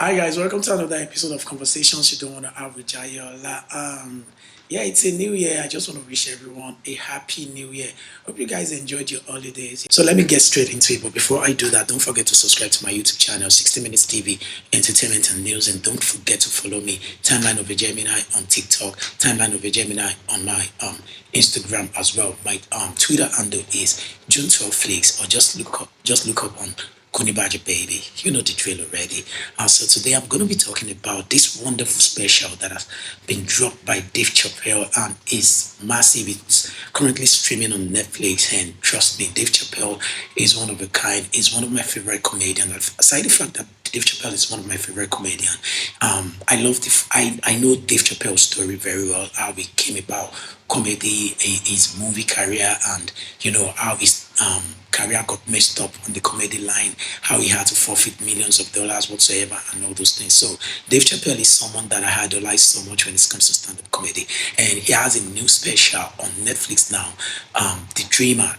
Hi guys, welcome to another episode of Conversations You Don't Want to Have with Jayola. Yeah, it's a new year. I just want to wish everyone a happy new year. Hope you guys enjoyed your holidays. So let me get straight into it. But before I do that, don't forget to subscribe to my YouTube channel, 60 Minutes TV, Entertainment and News. And don't forget to follow me, Timeline of a Gemini on TikTok, Timeline of a Gemini on my Instagram as well. My Twitter handle is June12 Flakes, or just look up on Kunibaji baby, you know the drill already. So today I'm going to be talking about this wonderful special that has been dropped by Dave Chappelle and is massive. It's currently streaming on Netflix, and trust me, Dave Chappelle is one of a kind. He's one of my favorite comedians. Aside the fact that Dave Chappelle is one of my favorite comedians, I know Dave Chappelle's story very well. How he came about comedy, his movie career, and how his career got messed up on the comedy line, how he had to forfeit millions of dollars whatsoever, and all those things. So Dave Chappelle is someone that I idolize so much when it comes to stand-up comedy, and he has a new special on Netflix now. The Dreamer.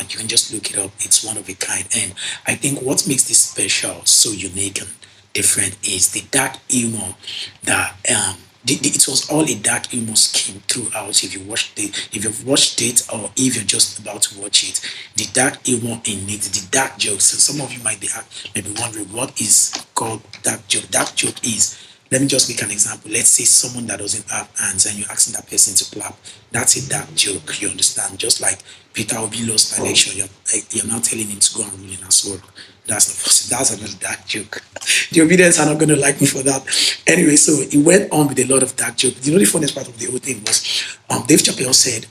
You can just look it up. It's one of a kind, and I think what makes this special so unique and different is the dark humor that it was all a dark humor scheme throughout. If you've watched it, or if you're just about to watch it, the dark humor in it, the dark jokes. So some of you might be wondering what is called dark joke. Dark joke is, let me just make an example. Let's say someone that doesn't have hands and you're asking that person to clap. That's a dark joke. You understand? Just like Peter Obi lost an election, you're now telling him to go and rule in a sword. That's not possible. That's another dark joke. The obedience are not going to like me for that. Anyway, so he went on with a lot of dark jokes. The funniest part of the whole thing was Dave Chappelle said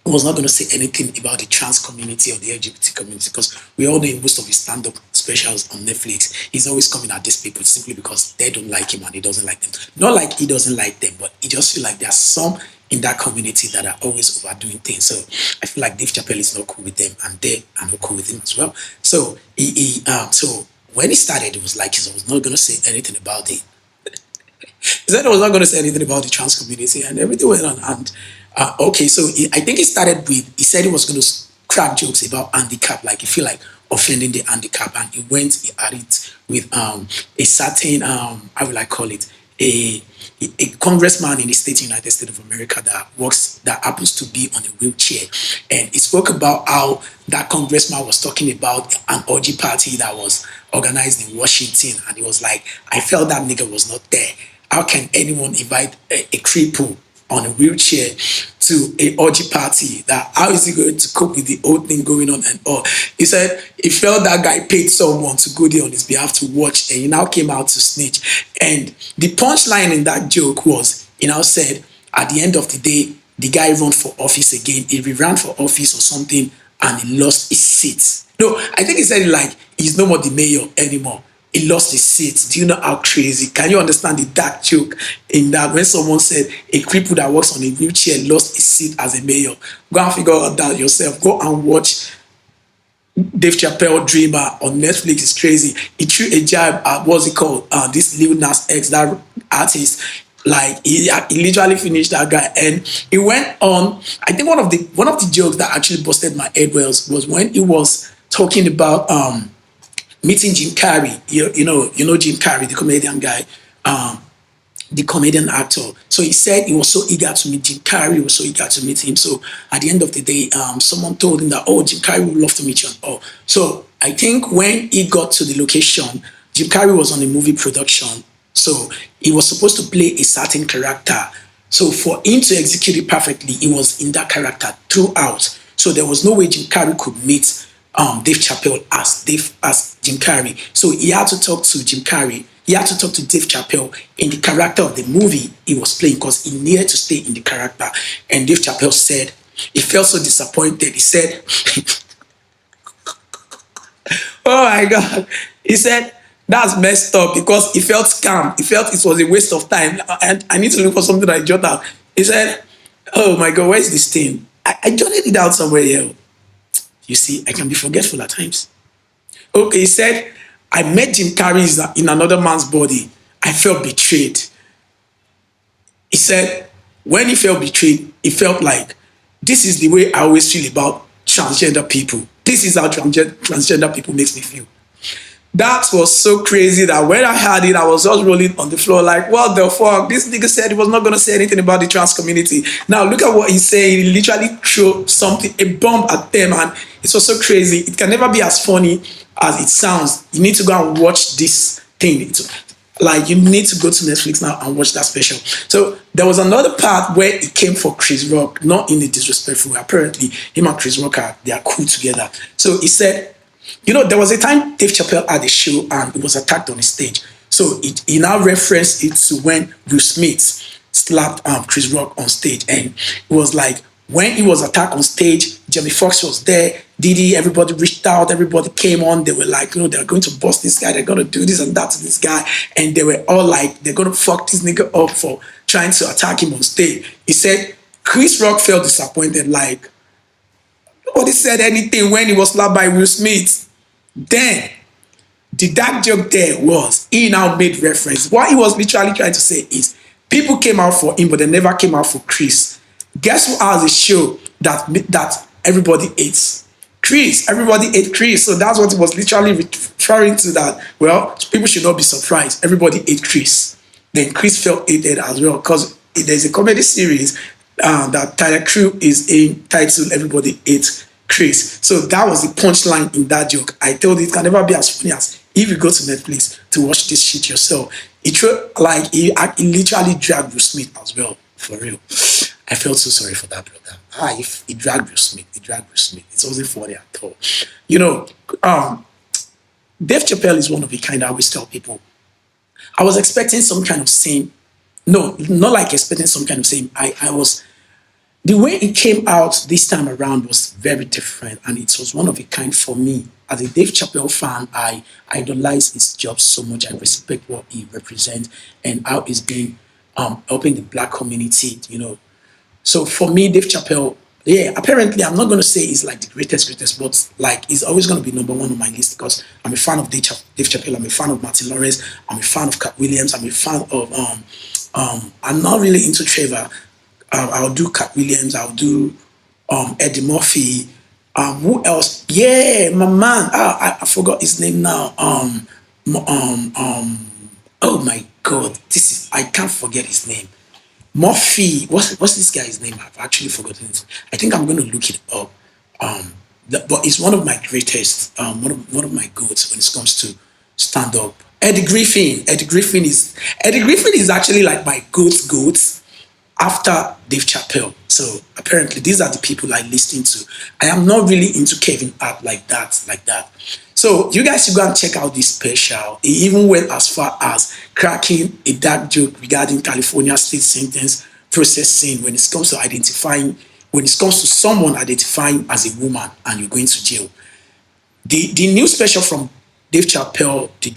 he was not going to say anything about the trans community or the LGBT community, because we all know in most of his stand-up specials on Netflix, he's always coming at these people simply because they don't like him and he doesn't like them. Not like he doesn't like them, but he just feel like there are some in that community that are always overdoing things. So I feel like Dave Chappelle is not cool with them, and they are not cool with him as well. So so when he started, it was like he was not going to say anything about it. He said he was not going to say anything about the trans community, and everything went on. And okay, so I think he started with, he said he was going to crack jokes about handicap, like he feel like offending the handicap, and he went at it with a certain how will I call it, a congressman in the United States of America that happens to be on a wheelchair, and he spoke about how that congressman was talking about an orgy party that was organized in Washington, and he was like, I felt that nigga was not there. How can anyone invite a cripple on a wheelchair to a orgy party? That how is he going to cope with the whole thing going on and all? He said he felt that guy paid someone to go there on his behalf to watch, and he now came out to snitch. And the punchline in that joke was, he now said, at the end of the day, the guy ran for office again. He ran for office or something, and he lost his seat. No, I think he said like he's no more the mayor anymore. He lost his seat. Do you know how crazy? Can you understand the dark joke in that, when someone said a cripple that works on a wheelchair lost his seat as a mayor? Go and figure out that yourself. Go and watch Dave Chappelle Dreamer on Netflix. It's crazy. He threw a jab at, what's it called? This Lil Nas X, that artist. Like he literally finished that guy, and he went on. I think one of the jokes that actually busted my head was when he was talking about meeting Jim Carrey. You know Jim Carrey, the comedian guy, the comedian actor. So he said he was so eager to meet Jim Carrey. He was so eager to meet him. So at the end of the day, someone told him that, oh, Jim Carrey would love to meet you. Oh, so I think when he got to the location, Jim Carrey was on a movie production. So he was supposed to play a certain character. So for him to execute it perfectly, he was in that character throughout. So there was no way Jim Carrey could meet Dave Chappelle as Jim Carrey. So he had to talk to Jim Carrey. He had to talk to Dave Chappelle in the character of the movie he was playing, because he needed to stay in the character. And Dave Chappelle said he felt so disappointed. He said, "Oh my God!" He said, "That's messed up," because he felt scammed. He felt it was a waste of time, and I need to look for something that I jot out. He said, "Oh my God, where's this thing? I jotted it out somewhere here." You see, I can be forgetful at times. Okay, he said, I met Jim Carrey in another man's body. I felt betrayed. He said, when he felt betrayed, he felt like, this is the way I always feel about transgender people. This is how transgender people makes me feel. That was so crazy that when I heard it, I was just rolling on the floor like, what the fuck? This nigga said he was not going to say anything about the trans community. Now look at what he's saying. He literally threw something, a bomb at them, and it was so crazy. It can never be as funny as it sounds. You need to go and watch this thing. Like you need to go to Netflix now and watch that special. So there was another part where it came for Chris Rock, not in a disrespectful way. Apparently, him and Chris Rock they are cool together. So he said, you know, there was a time Dave Chappelle had a show and he was attacked on the stage. So he now referenced it to when Will Smith slapped Chris Rock on stage. And it was like when he was attacked on stage, Jamie Foxx was there, Diddy, everybody reached out, everybody came on. They were like, you know, they're going to bust this guy, they're going to do this and that to this guy. And they were all like, they're going to fuck this nigga up for trying to attack him on stage. He said Chris Rock felt disappointed, like, nobody said anything when he was slapped by Will Smith. Then the dark joke there was he now made reference. What he was literally trying to say is people came out for him, but they never came out for Chris. Guess who has a show that everybody hates? Chris. Everybody ate Chris. So that's what he was literally referring to. That well, people should not be surprised. Everybody ate Chris. Then Chris felt hated as well because there's a comedy series that Tyler Crew is in titled "Everybody Ate Chris." So that was the punchline in that joke. I told you it can never be as funny as if you go to Netflix to watch this shit yourself. He literally dragged Will Smith as well, for real. I felt so sorry for that brother. If he dragged Will Smith, It wasn't funny at all. You know, Dave Chappelle is one of a kind. I always tell people. I was expecting some kind of same. No, not like expecting some kind of same. I was the way it came out this time around was very different, and it was one of a kind for me. As a Dave Chappelle fan, I idolize his job so much. I respect what he represents and how he's been helping the black community. You know, so for me, Dave Chappelle, yeah, apparently I'm not going to say he's like the greatest, but like he's always going to be number one on my list because I'm a fan of Dave Chappelle, I'm a fan of Martin Lawrence, I'm a fan of Cat Williams, I'm a fan of I'm not really into Trevor. I'll do Cat Williams, I'll do Eddie Murphy. Who else? Yeah, my man. I forgot his name now. Oh my God, this is I can't forget his name. Murphy. What's this guy's name? I've actually forgotten it. I think I'm going to look it up. But it's one of my greatest, one of my goats when it comes to stand up. Eddie Griffin. Eddie Griffin is actually like my goats after Dave Chappelle. So apparently these are the people I listen to. I am not really into Kevin Hart like that. So you guys should go and check out this special. He even went as far as cracking a dark joke regarding California state sentence processing when it comes to when it comes to someone identifying as a woman and you're going to jail. The new special from Dave Chappelle, the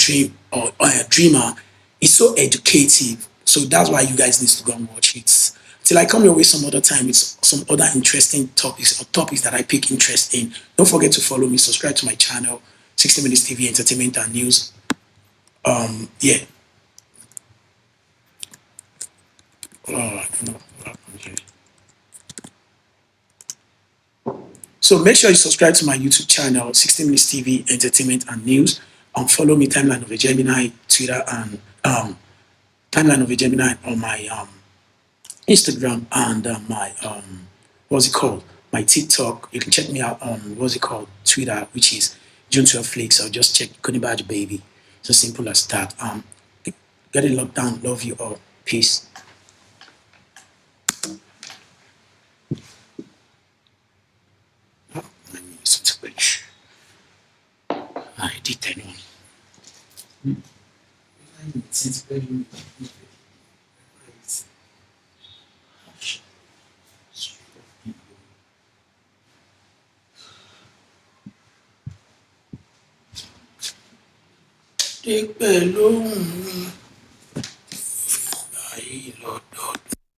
Dreamer, is so educative. So that's why you guys need to go and watch it. Till I come your way some other time with some other interesting topics that I pick interest in. Don't forget to follow me, subscribe to my channel, 60 Minutes TV Entertainment and News. Yeah. Oh, I don't know what happened here. So make sure you subscribe to my YouTube channel, 60 Minutes TV Entertainment and News. Follow me, Timeline of a Gemini, Twitter, and Timeline of a Gemini on my Instagram and my what's it called? My TikTok. You can check me out on what's it called? Twitter, which is June 12 Flakes. I'll just check Konibadi Baby. So simple as that. Get it locked down. Love you all. Peace. I did that one. Take the